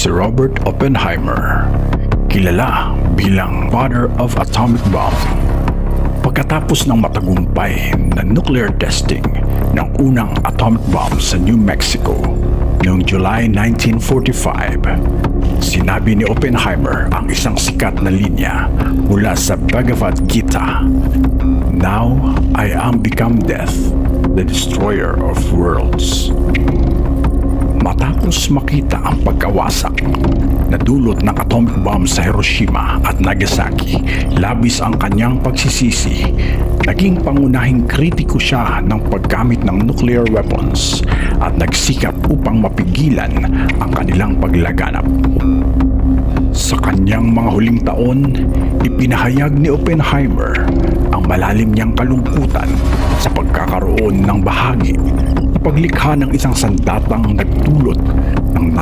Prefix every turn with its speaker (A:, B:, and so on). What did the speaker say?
A: si Robert Oppenheimer, kilala bilang Father of Atomic Bomb. Pagkatapos ng matagumpay na nuclear testing ng unang atomic bomb sa New Mexico noong July 1945, sinabi ni Oppenheimer ang isang sikat na linya mula sa Bhagavad Gita, "Now I am become death, the destroyer of worlds." Matapos makita ang pagkawasak na dulot ng atomic bomb sa Hiroshima at Nagasaki, labis ang kanyang pagsisisi. Naging pangunahing kritiko siya ng paggamit ng nuclear weapons at nagsikap upang mapigilan ang kanilang paglaganap. Sa kanyang mga huling taon, ipinahayag ni Oppenheimer ang malalim niyang kalungkutan sa pagkakaroon ng bahagi paglikha ng isang sandatang nagdulot ng